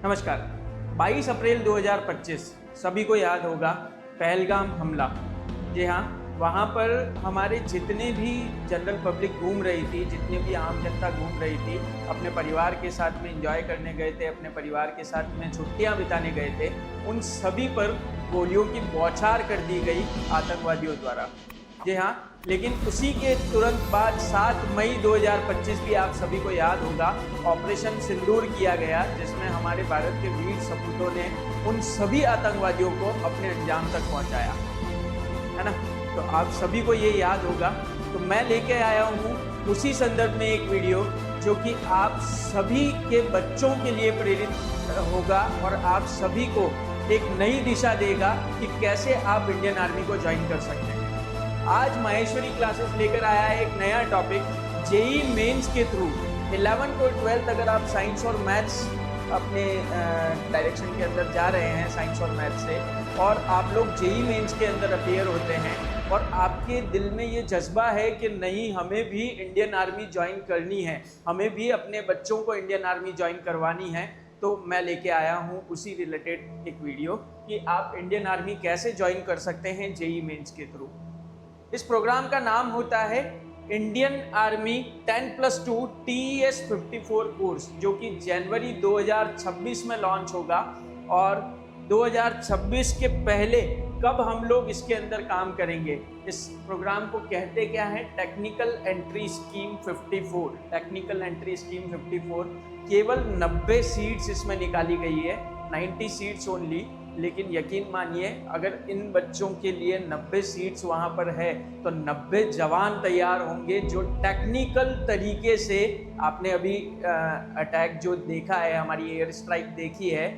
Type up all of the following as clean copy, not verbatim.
नमस्कार। 22 अप्रैल 2025 सभी को याद होगा पहलगाम हमला। जी हाँ, वहाँ पर हमारे जितने भी जनरल पब्लिक घूम रही थी, जितने भी आम जनता घूम रही थी, अपने परिवार के साथ में एंजॉय करने गए थे, अपने परिवार के साथ में छुट्टियाँ बिताने गए थे, उन सभी पर गोलियों की बौछार कर दी गई आतंकवादियों द्वारा। जी हाँ, लेकिन उसी के तुरंत बाद 7 मई 2025 भी आप सभी को याद होगा ऑपरेशन सिंदूर किया गया, जिसमें हमारे भारत के वीर सपूतों ने उन सभी आतंकवादियों को अपने अंजाम तक पहुंचाया, है ना। तो आप सभी को ये याद होगा। तो मैं लेके आया हूँ उसी संदर्भ में एक वीडियो जो कि आप सभी के बच्चों के लिए प्रेरित होगा और आप सभी को एक नई दिशा देगा कि कैसे आप इंडियन आर्मी को ज्वाइन कर सकते हैं। आज माहेश्वरी क्लासेस लेकर आया है एक नया टॉपिक, जेई मेंस के थ्रू 11th और 12th अगर आप साइंस और मैथ्स अपने डायरेक्शन के अंदर जा रहे हैं, साइंस और मैथ्स से, और आप लोग जेई मेंस के अंदर अपीयर होते हैं और आपके दिल में ये जज्बा है कि नहीं, हमें भी इंडियन आर्मी ज्वाइन करनी है, हमें भी अपने बच्चों को इंडियन आर्मी ज्वाइन करवानी है, तो मैं लेके आया हूँ उसी रिलेटेड एक वीडियो कि आप इंडियन आर्मी कैसे ज्वाइन कर सकते हैं जेई मेंस के थ्रू। इस प्रोग्राम का नाम होता है इंडियन आर्मी 10+2 TES 54 कोर्स, जो कि जनवरी 2026 में लॉन्च होगा। और 2026 के पहले कब हम लोग इसके अंदर काम करेंगे? इस प्रोग्राम को कहते क्या है? Technical entry scheme 54। Technical entry scheme 54, केवल 90 सीट्स इसमें निकाली गई है, 90 सीट्स ओनली। लेकिन यकीन मानिए, अगर इन बच्चों के लिए 90 सीट्स वहाँ पर है तो 90 जवान तैयार होंगे जो टेक्निकल तरीके से, आपने अभी अटैक जो देखा है, हमारी एयर स्ट्राइक देखी है,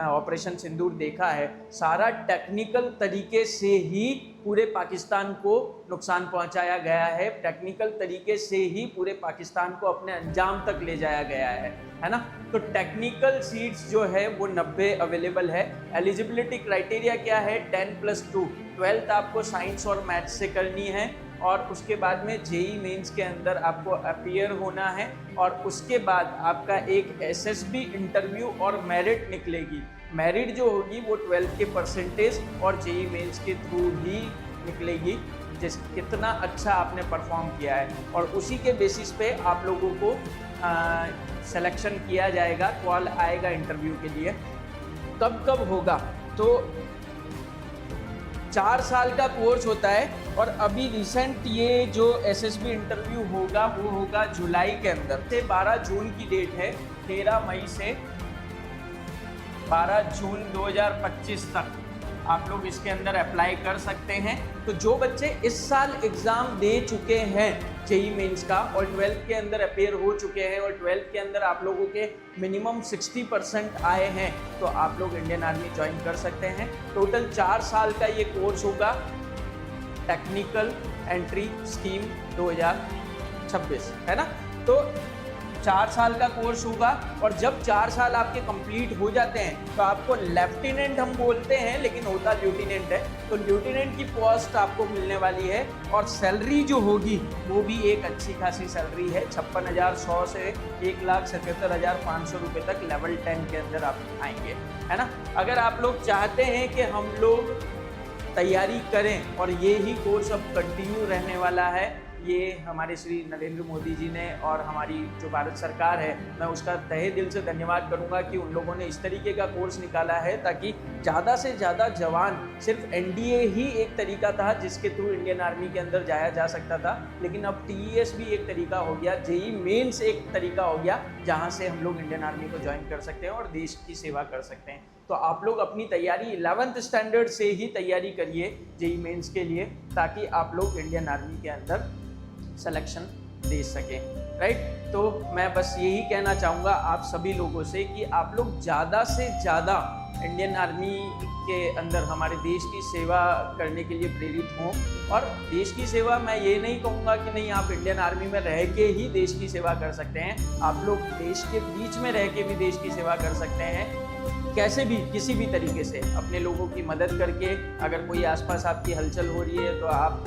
ऑपरेशन सिंदूर देखा है, सारा टेक्निकल तरीके से ही पूरे पाकिस्तान को नुकसान पहुंचाया गया है, टेक्निकल तरीके से ही पूरे पाकिस्तान को अपने अंजाम तक ले जाया गया है ना। तो टेक्निकल सीट्स जो है वो 90 अवेलेबल है। एलिजिबिलिटी क्राइटेरिया क्या है? 10+2, 12th आपको साइंस और मैथ्स से करनी है और उसके बाद में जेई मेंस के अंदर आपको अपीयर होना है और उसके बाद आपका एक एसएसबी इंटरव्यू और मेरिट निकलेगी। मेरिट जो होगी वो 12th के परसेंटेज और जेई मेंस के थ्रू ही निकलेगी, जिस कितना अच्छा आपने परफॉर्म किया है, और उसी के बेसिस पे आप लोगों को सिलेक्शन किया जाएगा, कॉल आएगा इंटरव्यू के लिए। कब होगा? तो 4 साल का कोर्स होता है और अभी रिसेंट ये जो एसएसबी इंटरव्यू होगा वो होगा जुलाई के अंदर से 12 जून की डेट है। 13 मई से 12 जून 2025 तक आप लोग इसके अंदर अप्लाई कर सकते हैं। तो जो बच्चे इस साल एग्ज़ाम दे चुके हैं जेई मेंस का और 12th के अंदर अपीयर हो चुके हैं और 12th के अंदर आप लोगों के मिनिमम 60% आए हैं, तो आप लोग इंडियन आर्मी ज्वाइन कर सकते हैं। टोटल 4 साल का ये कोर्स होगा, टेक्निकल एंट्री स्कीम 2026, है ना। तो 4 साल का कोर्स होगा और जब 4 साल आपके कंप्लीट हो जाते हैं तो आपको लेफ्टिनेंट हम बोलते हैं, लेकिन होता ल्यूटिनेंट है। तो ल्यूटिनेंट की पोस्ट आपको मिलने वाली है और सैलरी जो होगी वो भी एक अच्छी खासी सैलरी है। 56,100 से 1,77,500 रुपये तक लेवल 10 के अंदर आप आएंगे, है ना। अगर आप लोग चाहते हैं कि हम लोग तैयारी करें और ये ही कोर्स अब कंटिन्यू रहने वाला है, ये हमारे श्री नरेंद्र मोदी जी ने और हमारी जो भारत सरकार है, मैं उसका तहे दिल से धन्यवाद करूंगा कि उन लोगों ने इस तरीके का कोर्स निकाला है ताकि ज़्यादा से ज़्यादा जवान, सिर्फ एनडीए ही एक तरीका था जिसके थ्रू इंडियन आर्मी के अंदर जाया जा सकता था, लेकिन अब टीईएस भी एक तरीका हो गया, जेई मेंस एक तरीका हो गया जहाँ से हम लोग इंडियन आर्मी को ज्वाइन कर सकते हैं और देश की सेवा कर सकते हैं। तो आप लोग अपनी तैयारी 11th स्टैंडर्ड से ही तैयारी करिए जेई मेंस के लिए, ताकि आप लोग इंडियन आर्मी के अंदर सिलेक्शन दे सकें, राइट। तो मैं बस यही कहना चाहूँगा आप सभी लोगों से कि आप लोग ज़्यादा से ज़्यादा इंडियन आर्मी के अंदर हमारे देश की सेवा करने के लिए प्रेरित हों। और देश की सेवा, मैं ये नहीं कहूँगा कि नहीं, आप इंडियन आर्मी में रह के ही देश की सेवा कर सकते हैं। आप लोग देश के बीच में रह के भी देश की सेवा कर सकते हैं, कैसे भी, किसी भी तरीके से अपने लोगों की मदद करके। अगर कोई आसपास आपकी हलचल हो रही है तो आप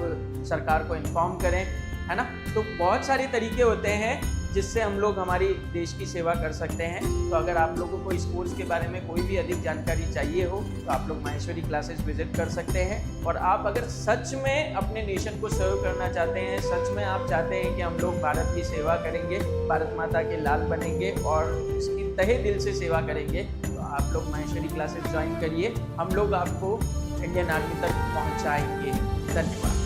सरकार को इन्फॉर्म करें, है ना। तो बहुत सारे तरीके होते हैं जिससे हम लोग हमारी देश की सेवा कर सकते हैं। तो अगर आप लोगों को इस कोर्स के बारे में कोई भी अधिक जानकारी चाहिए हो तो आप लोग माहेश्वरी क्लासेस विजिट कर सकते हैं। और आप अगर सच में अपने नेशन को सर्व करना चाहते हैं, सच में आप चाहते हैं कि हम लोग भारत की सेवा करेंगे, भारत माता के लाल बनेंगे और इसकी तहे दिल से सेवा करेंगे, तो आप लोग माहेश्वरी क्लासेस ज्वाइन करिए। हम लोग आपको इंडियन आर्मी तक पहुंचाएंगे। धन्यवाद।